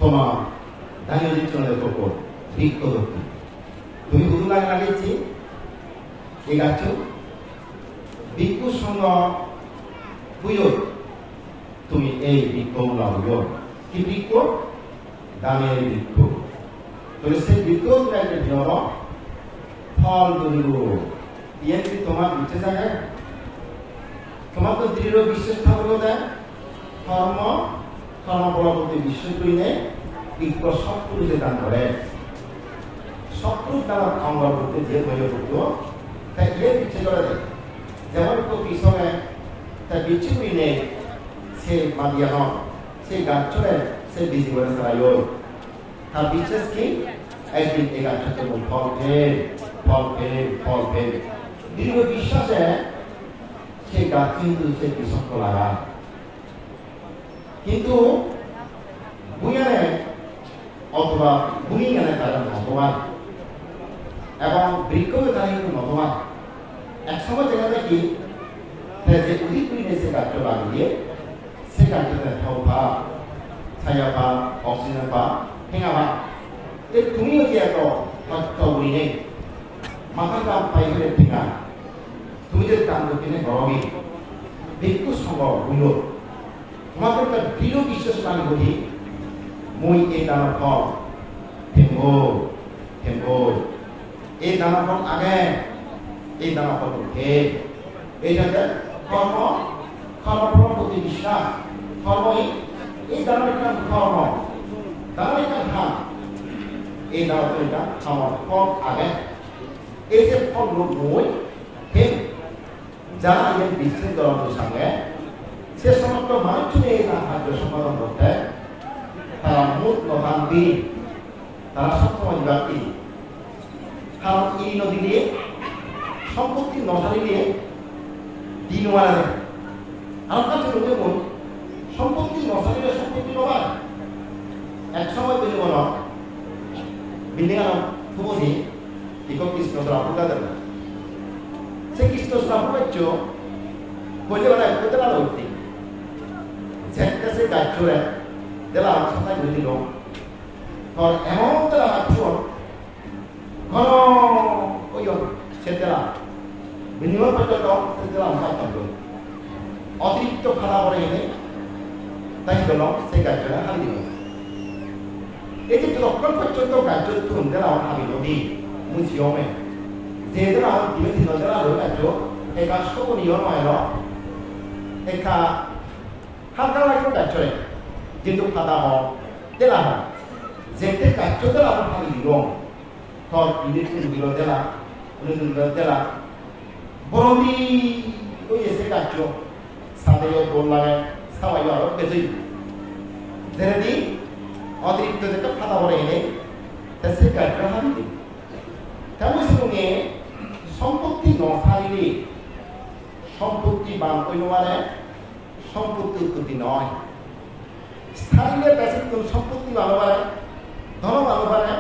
토마 당연히 전에 보고 믿고도 তুমি উল্লাং লাগিয়েছি এই গাছ ভিক্ষু সঙ্গ বুঝো তুমি এই ভিক্ষু লাগো কি ভিক্ষু দানের ভিক্ষু তুমি সেই ভিক্ষু একটা জল ফল ধরিব ইয়ে কি তোমার বিচে থাকে তোমার তো দৃঢ় বিশ্বাস থাকলো দেয় কর্ম কর্মফলপতি বিশ্বাস করিলে ভিক্ষু সবগুলিতে দান করে সবগুলো দ্বারা অঙ্গ করতে যে হয়ে উঠত তাই ইয়ে বিচ্ছে করে দেয় যেমন তো কৃষকে তাই বিচ্ছে করিলে সে মাদিয়ানো সেই গাছ চলে সে বিজি করে সারাইল তার বিশ্বাস কি একদিন এই গাছটা তো ফল ফেল ফল ফেল ফল ফেল দীর্ঘ বিশ্বাসে সেই গাছ কিন্তু সে কৃষক লাগায় কিন্তু বুয়ানে অথবা বুনিয়ানে তারা নতবান এবং বৃক্ষকে তারা কিন্তু নতবান একসময় দেখা যায় কি যে উদিত করিলে সে গাছটা লাগিয়ে সে গাছটাতে ঠাউ পা ছায়া পা অক্সিজেন পা হেঙা পা তুমিও যে এত হত্যা উড়ি নেই মাথা কাম পাই হলে ঠেঙা তুমি যে কাম কিনে গরমে ভিক্ষু সঙ্গ বুঝল তোমাকে একটা দৃঢ় বিশ্বাস আমি বলি মই এই দানৰ ফল থেম্ব এই দানৰ ফল আগে এই দানৰ ফল শেষ এইটাকে কর্মফল প্রতি বিশ্বাস কর্মই এই দানের একটা কর্ম দানের একটা ঘাম এই দানের একটা খাওয়ার ফল আগে এই যে ফল মই শেষ যারা এই বিশ্বাস দলের সঙ্গে সে সমস্ত মানুষকে এই কার্য সম্পাদন করতে তারা মুখ নথান্তি তারা সবসময় ব্যক্তি কারণ এই নদী দিয়ে সম্পত্তি নথারি দিয়ে দিন মারা যায় আমার কাছে লোকে বল সম্পত্তি নথারিলে সম্পত্তি নবায় এক সময় তৈরি বল বিল্ডিং ফুবদি ইক কৃষ্ণ শ্রাপুকা দেন সে কৃষ্ণ শ্রাপুকাচ্য বলতে পারে কোথায় না উঠতি se gacchure della santa di Roma con emon della natura con oyo setela minimo pajjonto setela মাত্র অতিরিক্ত খারাপ করে এনে তাই জন্য সেই গাছটা হারিয়ে দিল এই যে যখন পর্যন্ত গাছ তুন দেলা হারিয়ে দি মুজিয়মে যে দেলা দিবে দিন দেলা গাছ একা সবনিয় নয় একা হালকা লাগলো গাছরে কিন্তু ফাদা হোক দেলা হোক যেতে গাছ দেলা হারিয়ে দিল তোর ইলিশ দিল দেলা উনি দেলা বরমি ওই এসে গাছ সাদেও দোল লাগে সবাই আরো বেঁচে যেদি অতিরিক্ত যেটা ফাদা ভরে এনে সে গাছটা হারিয়ে দিল তেমন সঙ্গে সম্পত্তি নথারিলে সম্পত্তি বান কইল মানে সম্পত্তি উৎপত্তি নয় স্থানীয় বেশি সম্পত্তি ভালো পারে ধন ভালো পারে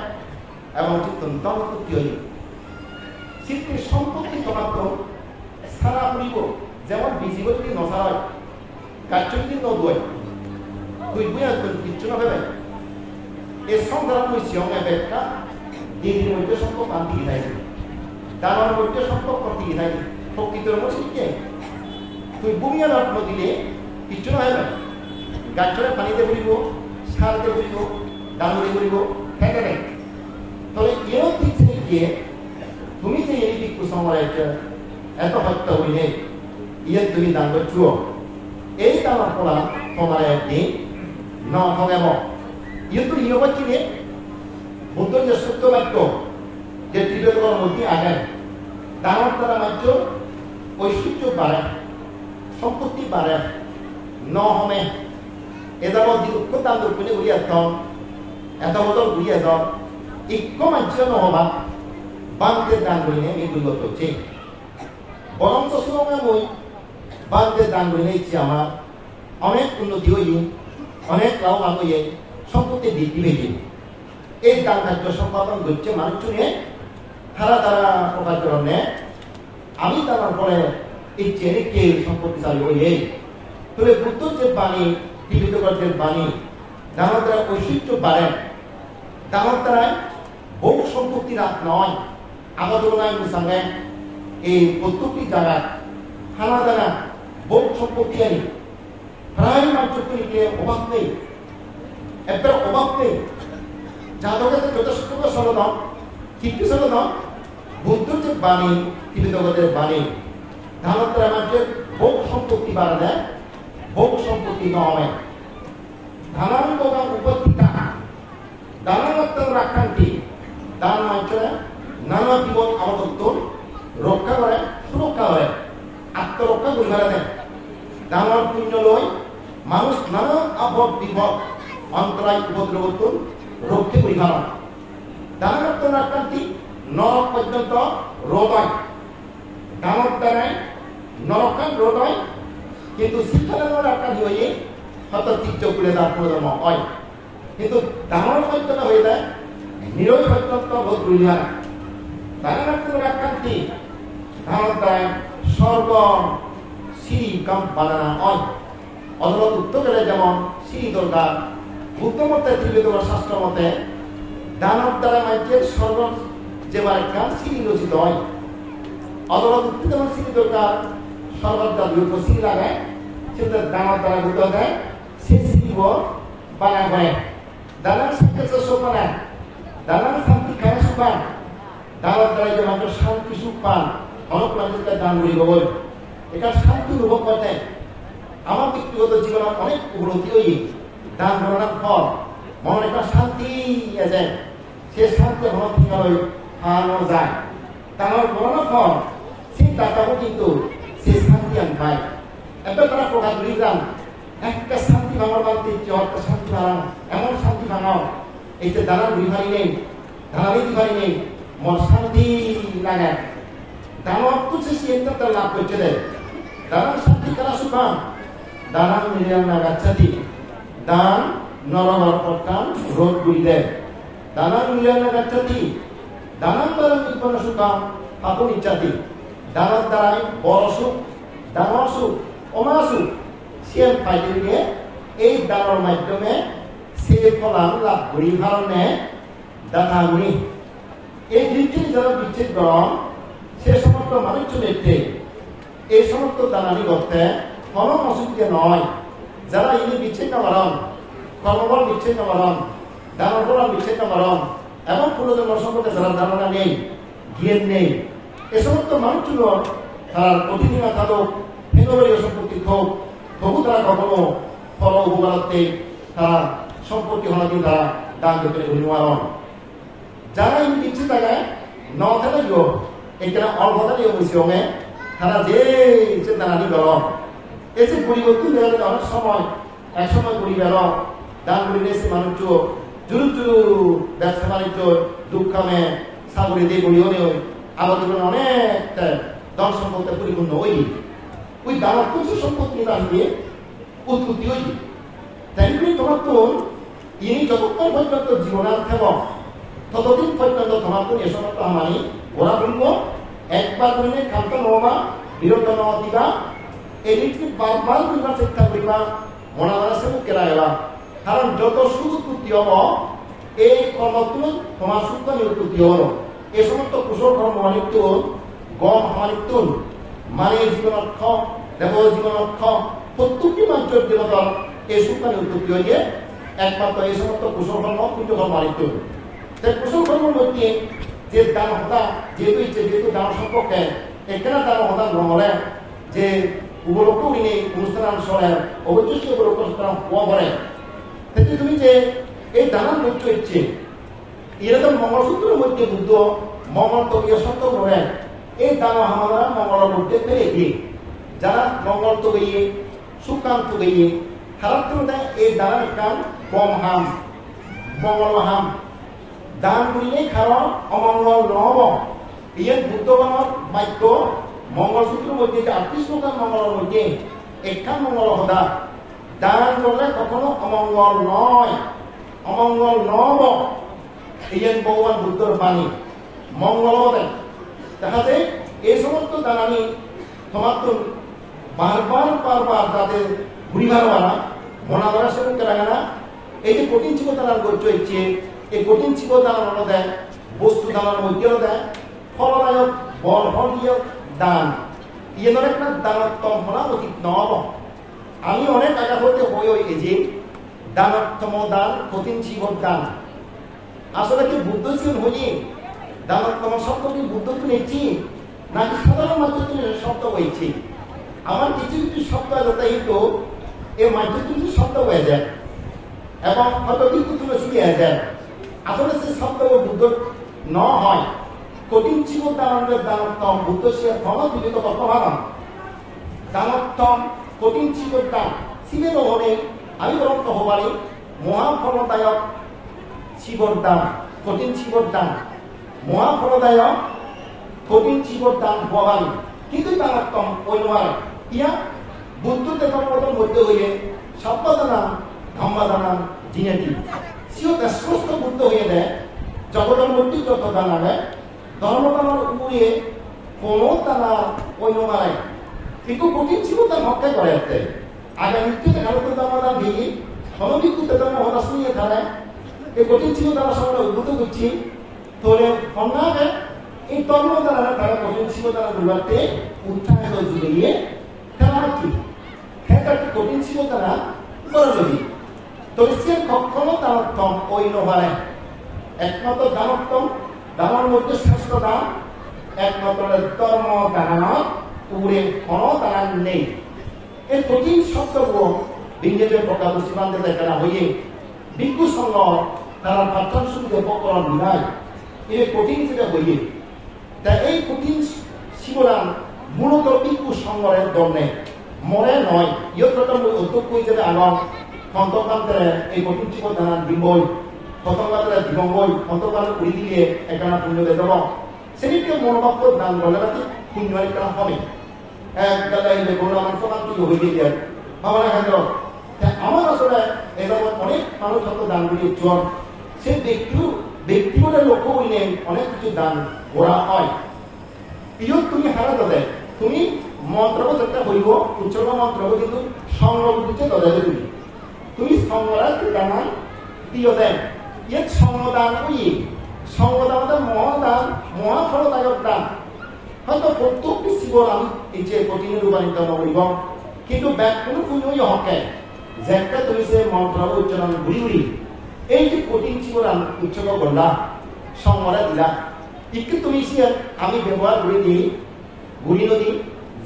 এবং ধন উৎপত্তি হইল কিন্তু সম্পত্তি তোমার সারা পড়িব যেমন বিজিব যদি নসারা হয় গাছ যদি নদুয় তুই বুঝা কিচ্ছু না ভেবে এই সংসার তুই সিয়ং একা দিদির মধ্যে সম্পর্ক আনতে থাকে দানার মধ্যে সম্পর্ক করতে থাকে প্রকৃতির মধ্যে কে তুই বুমিয়া রত্ন দিলে কিচ্ছু না হবে গাছরে পানিতে পড়িব সার দিয়ে পড়িব দাম দিয়ে পড়িব ফেঁকে নেই তবে এও দিক থেকে গিয়ে তুমি যে এই দিক কুসংস্কার এত হত্যা হইলে ইয়ে তুমি দান করছো এই দানের ফলা তোমার একদিন ন ঠগাব ইয়ে তো ইয়ে করছি রে বুদ্ধ যে সত্য বাক্য যে ত্রিবেদর মধ্যে আগে দানের দ্বারা মাত্র ঐশ্বর্য বাড়ে সম্পত্তি বাড়ে ন হমে এযাবৎ দুঃখ দান দুঃখনে ঘুরিয়ে আসতাম এত বছর ঘুরিয়ে যাও ইক্য মাঞ্চ নহবা বাংকে দান করিলে আমি দুর্গত হচ্ছে বরং তো শুনে মই বাংকে দান করিলে ইচ্ছে আমার অনেক উন্নতি হইল অনেক লাভ হইয়ে সম্পত্তি বৃদ্ধি পেয়েছে এই দান কার্য সম্পাদন করছে মানুষ নিয়ে তারা তারা প্রকাশ করণে আমি তার পরে ইচ্ছে রেখে সম্পত্তিশালী হইয়ে তবে বুদ্ধ যে বাণী ত্রিবিধগণের বাণী দানের দ্বারা ঐশ্বর্য বাড়ে, দানের দ্বারায় ভোগ সম্পত্তি রাত নয়, আবাদনায় মুসামে এই প্রত্যেকটি জায়গায় হানা দানা ভোগ সম্পত্তি আনি প্রায় মার্চকে অভাব নেই, একবার অভাব নেই। যাদকে যথেষ্ট সরল ঠিক সরল বুদ্ধর যে বাণী ত্রিবেদগতের বাণী দানের দ্বারা মানুষের ভোগ সম্পত্তি বাড়ায়, ভোগ সম্পত্তি নয়। ধানার প্রধান উপত্যকা দানের রাখান্তি দান মানুষের নানা বিপদ আপদ রক্ষা করে, সুরক্ষা করে, আত্মরক্ষা করে দেয়। দানের পুণ্য লয় মানুষ নানা আপদ বিপদ অন্তরায় উপদ্রব রক্ষে করে ভালো। দানের রাখান্তি নরক পর্যন্ত রোধ হয়, দানের দ্বারায় নরকান রোধ হয়, কিন্তু শিক্ষাদানের রাখান্তি হয়ে হয়তো তীর্থ করে তার প্রজন্ম হয়, কিন্তু দানের সত্যতা হয়ে যায় নিরয় সত্যত্ব বোধ করি হয়। দানের রাখান্তি দানের দ্বারায় স্বর্গ সিঁড়ি কাম বানানো হয়। অথবা উত্তর গেলে যেমন সিঁড়ি দরকার, বুদ্ধ মতে ত্রিবেদ শাস্ত্র মতে দানের দ্বারা মানুষের স্বর্গ যেবার একটা সিঁড়ি রচিত হয়। অথবা উত্তর যেমন সিঁড়ি দরকার, স্বর্গটা দুটো সিঁড়ি লাগায়, সেটা দানের দ্বারা বুদ্ধ দেয়, সে সিঁড়ি বানা করে। দানের সাথে সুখ বানায়, দানের শান্তি খায় সুখ পান, দানের দ্বারা যে মানুষ শান্তি সুখ পান, অনেক মানুষের দান করি বল এটা শান্তি অনুভব করতে। আমার ব্যক্তিগত জীবনে অনেক উপলব্ধি হই দান করার ফল মনে একটা শান্তি আছে, সে শান্তি হল ঠিকানা হারানো যায়। দানের করানোর ফল সেই টাকাও কিন্তু সে শান্তি আমি পাই। এবার তারা প্রকাশ করি যান একটা শান্তি ভাঙার বানতে একটা শান্তি ভাঙানো, এমন শান্তি ভাঙাও এই যে দানার বিভারি নেই, দানারই বিভারি নেই, মন শান্তি লাগে। দানব তো সে তার লাভ করছে দেয়। দানার শান্তি কারা সুখান দানার মিলিয়ন নাগাচ্ছাতি দান নরবর প্রকান রোধ গুলি দেয়। দানার মিলিয়ন নাগাচ্ছাতি দানার দ্বারা নির্বাণ সুখান আপন ইচ্ছাতি। দানার দ্বারাই বড় সুখ, দানার সুখ, অমা সুখ সে পাইতে গিয়ে এই দানের মাধ্যমে সে ফলান লাভ করি কারণে দানাগুলি এই বিচ্ছেদ যারা বিচ্ছেদ গ্রহণ সে সমস্ত মানুষ চলেছে এই সমস্ত দানানি করতে কোনো অসুবিধা নয়। যারা ইনি বিচ্ছিন্ন করেন, কর্মবল বিচ্ছিন্ন করেন, দানের ফল বিচ্ছিন্ন করেন এবং পুনর্জন্ম সম্পর্কে যারা ধারণা নেই, জ্ঞান নেই, এ সমস্ত মানুষগুলো তার প্রতিদিন থাকুক ফেনবলীয় সম্পত্তি হোক, তবু তারা কখনো ফল উপকারতে তারা সম্পত্তি হলাকে তারা দান করতে পরিমাণ। যারা ইনি বিচ্ছিন্ন জায়গায় ন থাকে যোগ এখানে অল্পতা নিয়ে বসে তারা যে দানানি গরম এসে পরিবর্তন দেওয়া অনেক সময় এক সময় পরিবার দান করে এসে মানুষ জুরু জুরু ব্যবসা বাণিজ্য দুঃখামে সাগরে দিয়ে বলিও নেই আবার অনেক ধন সম্পত্তি পরিপূর্ণ ওই দানার প্রচুর সম্পত্তি দান দিয়ে উৎপত্তি হই। তেমনি তোমার তো ইনি যতক্ষণ পর্যন্ত জীবনার থাকব ততদিন পর্যন্ত তোমার তো এ সমস্ত আমানি ওরা বলবো একবার করিলে খান্ত নবা বিরত নওয়া দিবা এদিকে বারবার করিবার চেষ্টা করিবা মনে আছে কেরা এলা। কারণ যত সুখ উৎপত্তি হব এই কর্মগুলো তোমার সুখ উৎপত্তি হল। এই সমস্ত কুশল কর্ম মানিত্য গম মানিত্য মানে জীবনক্ষ দেব জীবনক্ষ প্রত্যেকটি মানুষের জীবন এই সুখ উৎপত্তি হয়ে একমাত্র এই সমস্ত কুশল কর্ম কিন্তু মানিত্য। তাই কুশল কর্মের মধ্যে যে দান হতা যেহেতু দান সম্পর্কে এখানে দান হতা নহলে যে উপলক্ষ কিনে অনুষ্ঠান চলে অবশ্যই উপলক্ষ হওয়া পড়ে। কিন্তু তুমি যে এই দানার লক্ষ্য ইচ্ছে এরকম মঙ্গলসূত্রের মধ্যে বুদ্ধ মঙ্গল তবিয়া সত্য করে এই দান আমরা মঙ্গলের মধ্যে ফেলে দিয়ে যারা মঙ্গল তো গিয়ে সুকান্ত গিয়ে খারাপ তুলনা এই দানার কাম কম হাম মঙ্গল হাম দান করিলে কারণ অমঙ্গল নহব। ইয়ে বুদ্ধগণের বাক্য মঙ্গলসূত্রের মধ্যে যে 38 প্রকার মঙ্গলের মধ্যে একখান মঙ্গল সদা দান করলে কখনো অমঙ্গল নয়, অমঙ্গল নহব। ইয়ে ভগবান বুদ্ধর বাণী মঙ্গল হবে। দেখা যায় এই সমস্ত দানানি তোমার তো বারবার যাতে ঘুরিবার বানা মনা করা সেরকম লাগে না এই যে কঠিন জীব দানার গড় হচ্ছে এই কঠিন জীব দানার দেয় বস্তু দানার মধ্যেও দেয় ফলদায়ক বর্ধনীয় দান ইয়ের একটা দানত্তম হওয়া উচিত নব আমি অনেক টাকা হতে হয়ে এই যে দানত্তম দান কঠিন জীব দান আসলে কি বুদ্ধ ছিলেন হইনি দানত্তম শব্দ কি বুদ্ধ তুলেছি নাকি সাধারণ মাধ্যমে শব্দ হয়েছে আমার কিছু কিছু শব্দ যথাহিত এর মাধ্যমে কিছু শব্দ হয়ে যায় এবং হয়তো কিন্তু তুলসী হয়ে যায় আসলে সে শব্দ বুদ্ধ ন হয় কঠিন জীব দানবের দানোত্তম বুদ্ধ সে ঘন বিবেক তত্ত্বভাবন দানোত্তম কঠিন জীব দান শিবের হলে আমি বরং হবারে মহাফলদায়ক শিবর দান কঠিন শিবর দান মহাফলদায়ক কঠিন শিবর দান হবারে কিন্তু দানোত্তম ওই নয় ইয়া বুদ্ধ দেবতার মধ্যে হইলে সব্যদানাম ধম্মদানাম জিনেটি সিও স্পষ্ট বুদ্ধ হয়ে দেয় জগতের মধ্যে যত দানা দেয় ধর্মদানার উপরে কোনো দানা ওই নয় কিন্তু কঠিন ছিল তার হত্যা করে আসতে আগে মৃত্যুতে ভারতের দামাদান দিয়ে ধনবিক্ষুতে দাম হতাশ নিয়ে খায় এই কঠিন ছিল তারা সবাই উদ্ভূত করছি তোরে কন্যাকে এই ধর্মদানা তারা কঠিন ছিল তারা দুর্গাতে উত্থান জুড়িয়ে তারা কি খেতাটি কঠিন ছিল তারা করে যদি তবে সে কখনো দানোত্তম ওই নয় একমাত্র দানোত্তম দানের মধ্যে শ্রেষ্ঠ দান একমাত্র ধর্ম দানার উপরে কোনো দান নেই এই কঠিন শব্দগুলো বিঞ্জের প্রকাশ সীমান্তে দেখা হইয়ে ভিক্ষু সংঘ তারা প্রার্থনা সুবিধে উপকরণ বিধায় এই কঠিন যেটা হইয়ে তা এই কঠিন শিবরান মূলত ভিক্ষু সংঘের দলে মনে নয় ইয়ত্রটা অধ্যক্ষ হিসেবে আগম সন্তকান্তরে এই কঠিন শিব দানান বিম্বই প্রথমবারে দিগম্বই অন্তকালে উড়ি দিলে একখানা পুণ্য দিয়ে দেব সেদিকে মনোভাব দান বলে নাকি পুণ্য একটা হবে একগালে কোনো আমার সমান কিছু হয়ে দিয়ে যায় ভাবনা কেন্দ্র আমার আসলে এরকম অনেক মানুষ হয়তো দানগুলি জন সে ব্যক্তিগত লক্ষ্য হইলে অনেক কিছু দান করা হয় প্রিয় তুমি হারা দেয় তুমি মন্ত্রব যেটা হইব উচ্চর্গ মন্ত্রব কিন্তু সংগ্রহ দিচ্ছে দদাতে তুমি সংগ্রাহ দানা প্রিয় দেয় এর সংদান হইয়ে সংদান মহাদান মহাফলদায়ক দান হয়তো প্রত্যেকটি শিবর আমি এই যে কঠিন রূপান্তরিত করিব কিন্তু ব্যাকুল পুণ্যই হকে যেটা তুমি সে মন্ত্র উচ্চারণ ঘুরি ঘুরি এই যে কঠিন শিবর আমি উচ্চক করলা সংগ্রাহ দিলা একটু তুমি সে আমি ব্যবহার করে দিই ঘুরি নদী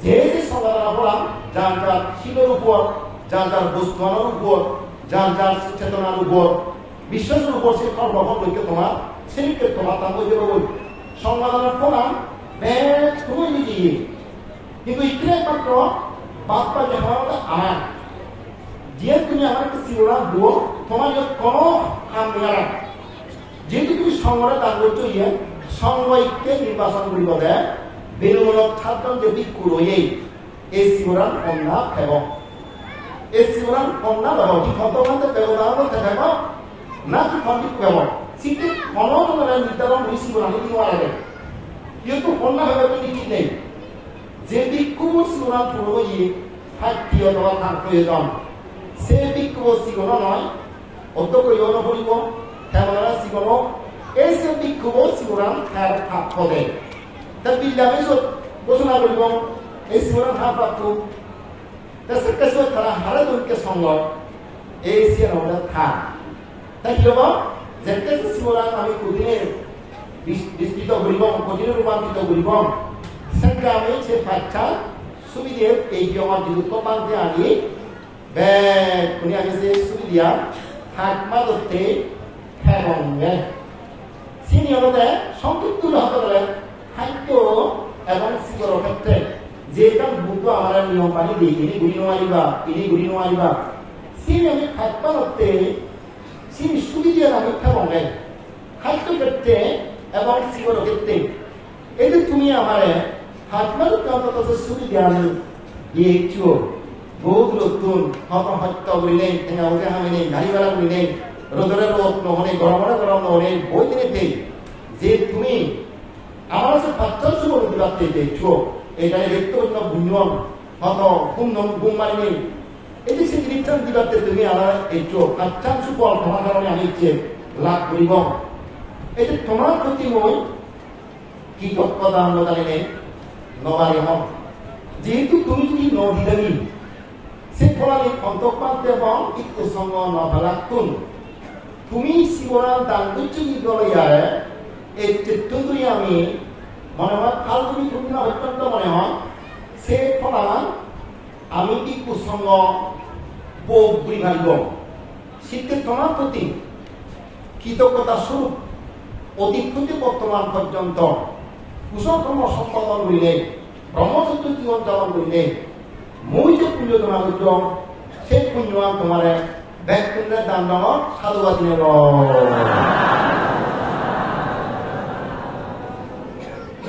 যে যে সংগ্রাহ বললাম যার যার শিবের উপর যার যার বস্তুমানের উপর যার যার চেতনার উপর বিশ্বাসের উপর সে কর্মভব লইকে তোমার সেদিকে তোমার তাম বলতে বল সংবাদনের প্রমাণ ব্যাগ তুমি নিজে কিন্তু একটু একমাত্র বাদ পা দেখা আমার যে তুমি আমার একটা শিরোনাম দিও তোমার কোনো হাম নেই যেহেতু তুমি সংগ্রহ দান করছো ইয়ে সংগ্রহকে নির্বাচন করিব দেয় বেলুমূলক ছাত্র যে ভিক্ষু রয়েই এই শিরোনাম কন্যা এবং এই শিরোনাম কন্যা ব্যবহার কি ক্ষমতা ব্যবধান দেখাব না কি খন্ডিত ব্যবহার সিটি মনোরঞ্জনের নির্ধারণ হয়েছিল আমি কি আগে কিন্তু কন্যা ভেবে নিশ্চিত নেই যে ভিক্ষু শিরোনাম পুরো ইয়ে থাকতে অথবা থাক প্রয়োজন সে ভিক্ষু শিরোন নয় অধ্যক্ষ ইয়ন করিব তেমন শিরোন এই সে ভিক্ষু শিরোনাম খার থাক হবে তা বিল্লামে ঘোষণা করিব এই শিরোনাম হার প্রাপ্ত তার কাছে তারা হারে দৈনকে সঙ্গ এই শিরোনাম থাক তাই কি হব যেতে শিবরাম আমি কঠিনে বিস্তৃত করিব কঠিনে রূপান্তরিত করিব সেটা আমি সে বাচ্চা সুবিধে এই আমার বিরুদ্ধ পান্তে আনি কোনি আমি সে সুবিধা হাতমা ধরতে হ্যাঁ চিনি হলে সংক্ষিপ্ত হতে পারে খাদ্য এবং শিকর ক্ষেত্রে যেটা বুদ্ধ আমার নিয়ম পানি দিই ইনি গুড়ি নোয়ারিবা চিনি আমি খাদ্য ধরতে চিনি সুবিধা আমি খাবো খাদ্য ক্ষেত্রে এবং শিকর ক্ষেত্রে এই যে তুমি আমার হাতমার অন্তত সুবিধা আমি দিয়েছ বহুত নতুন হত্য করি নেই আমি নেই গাড়ি ভাড়া করি নেই রোদরে রোদ নহনে গরমরে গরম নহনে বই দিনে যে তুমি আমার কাছে পাঁচটার সময় দিবাতে দেখছ এটা ব্যক্তিগত গুঞ্জন হত গুম মারি নেই এই যে সেই জিনিসটান দিবাতে তুমি আমার এই চোখ আচ্ছান সুফল তোমার কারণে আমি যে লাভ করিব এই যে তোমার প্রতি মই কৃতজ্ঞতা আমরা জানি নবারে হম যেহেতু তুমি যদি নদিদানি সে ফলানি অন্তঃপান্তে এবং একটু সঙ্গ নভালাকুন তুমি শিবরান দান করছো কি গলাইয়ারে এই চিত্তগুলি আমি মনে হয় ফাল্গুনি পূর্ণিমা অত্যন্ত মনে হয় সে ফলান আমি কি কুসঙ্গ বোধ বুড়ি ভাবিব শীতে তোমার প্রতি কৃতজ্ঞতা স্বরূপ অধিকৃত বর্তমান পর্যন্ত কুশলকর্ম সম্পাদন করিলে ব্রহ্মচর্য জীবন যাপন করিলে মই যে পুণ্য জমা করছ সেই পুণ্য তোমার ব্যাগ পুণ্যের দান দামত সাধুবাদ নেব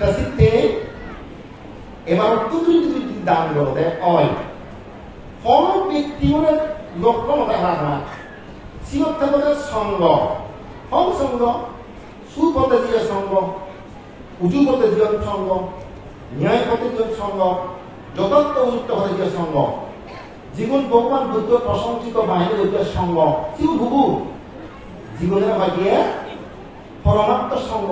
শীতে এবার তুমি যদি দান করতে হয় কোন ব্যক্তিগণের লক্ষণ দেখা না শিবত্যাগের সঙ্গ হম সঙ্গ সুপদ্ধতির সঙ্গ উঁচু পদ্ধতির সঙ্গ ন্যায় পদ্ধতির সঙ্গ যথার্থ উন্নত পদ্ধতির সঙ্গ জীবন ভগবান বুদ্ধ প্রশংসিত বাহিনীর সঙ্গ শিব ভুবু জীবনের ভাগিয়ে পরমাত্ম সঙ্গ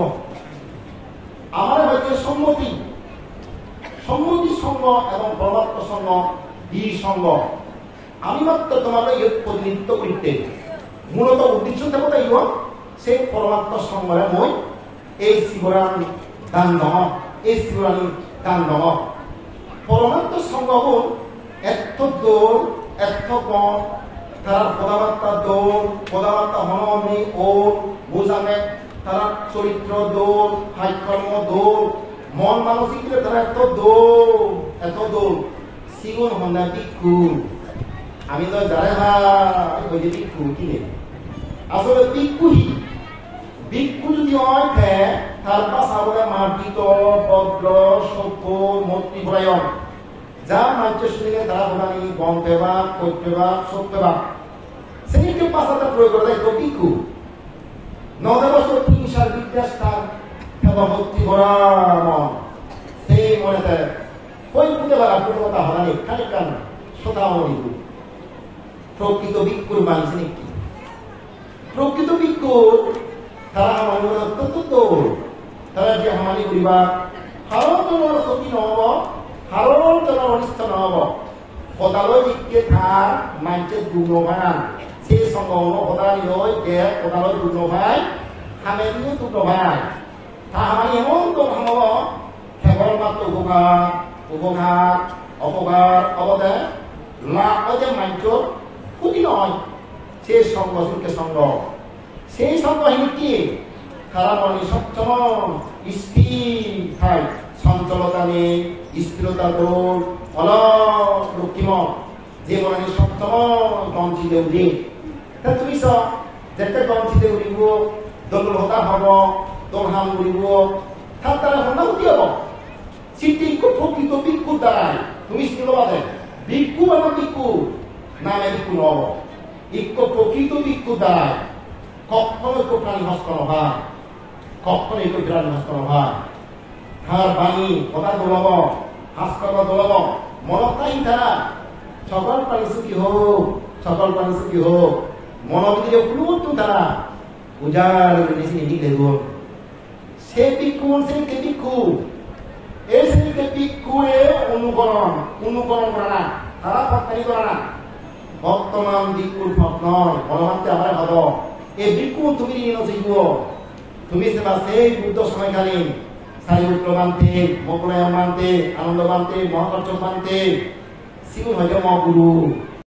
আমার ভাগিয়ে সম্মতি সম্মতি সঙ্গ এবং পরমাত্ম সঙ্গ বীর সঙ্গ আমি মাত্র তোমাদের প্রতিনিধিত্ব করতে মূলত উদ্দেশ্য থাকো তাই সেই পরমাত্ম সঙ্গরে মই এই শিবরান দান নম এই শিবরানী দান নম পরমাত্ম সঙ্গ হল এত দৌড় এত কম তার কথাবার্তা দৌড় কথাবার্তা হনমি ও বোঝানে তারা চরিত্র দৌড় হাইকর্ম দৌড় মন মানসিক তারা এত দৌড় সিগুন হন্দা ভিক্ষু আমি তো যারে ভাই ভিক্ষু কিনে আসলে ভিক্ষু যদি হয় তার পাশাবলে মার্জিত ভদ্র সভ্য মূর্তিপরায়ণ যা মানুষের সঙ্গে তারা বলানি গন্তেবাদ কর্তেবাদ সত্যবাদ সেইকে পাশাটা প্রয়োগ করে দেয় তো ভিক্ষু নববর্ষ হিংসার বিদ্যাস্থান এবং ভক্তি ভরা মন সেই মনেতে ওই পুজো বা পূর্ণতা হলানি খানিকান শতামণি প্রকৃত ভিক্ষুর মানুষ নাকি প্রকৃত ভিক্ষুর তারা আমার অত্যন্ত দৌড় তারা যে হামানি করিবা হারণ জনের ক্ষতি নহব হারণ জনের অনিষ্ট নহব সদালৈ জিকে থার মানুষের দুঃখ ভান সেই সঙ্গ সদায় লই যে সদালৈ দুঃখ ভাই হামে দিও দুঃখ ভাই তা হামানি এমন দোষ হব কেবল মাত্র উপঘাত অপঘাত অবদে লাভ যে মানুষের ক্ষতি নয় সেই সঙ্গ সুখে সঙ্গ সেই সঙ্গ কি তারা মনে সচ্ছলন স্থির ঠাই চঞ্চলতা নেই স্থিরতা দৌড় অলপ লক্ষ্মীম যে মনে সচ্ছলন গঞ্চি দেউরি তা তুমি যেতে গঞ্চি দেউরিব দোল হতা হব দোলহাম উড়িব তার তারা হন্যা উঠি হব সিটি প্রকৃত ভিক্ষুর দ্বারাই তুমি শিখল বাদে ভিক্ষু এবং ভিক্ষু নামে ভিক্ষু নহব ইক্য প্রকৃত ভিক্ষুর দ্বারাই কখনো একটু প্রাণী হস্ত নহয় কখনো একটু প্রাণী হস্ত নহয় হার বাণী কথা দোলাব হাস কথা দোলাব মনত তাই তারা সকল প্রাণী সুখী হোক মনোবিদিরে কোনো তারা উজাড় বেশি নিয়ে দেব সে ভিক্ষু সেইকে ভিক্ষু এই সেইকে ভিক্ষু অনুকরণ করে না তারা ফটকারি করে না বর্তমান ভিক্ষুর ফট নয় বলমাত্রে আমার হব এই ভিক্ষু তুমি নিয়ে নচিব তুমি সেবা সেই বুদ্ধ সময়কালীন সারিপুত্র মানতে মোকলায় মানতে আনন্দ মানতে মহাকর্ষ মানতে শিবু হয়তো মহাগুরু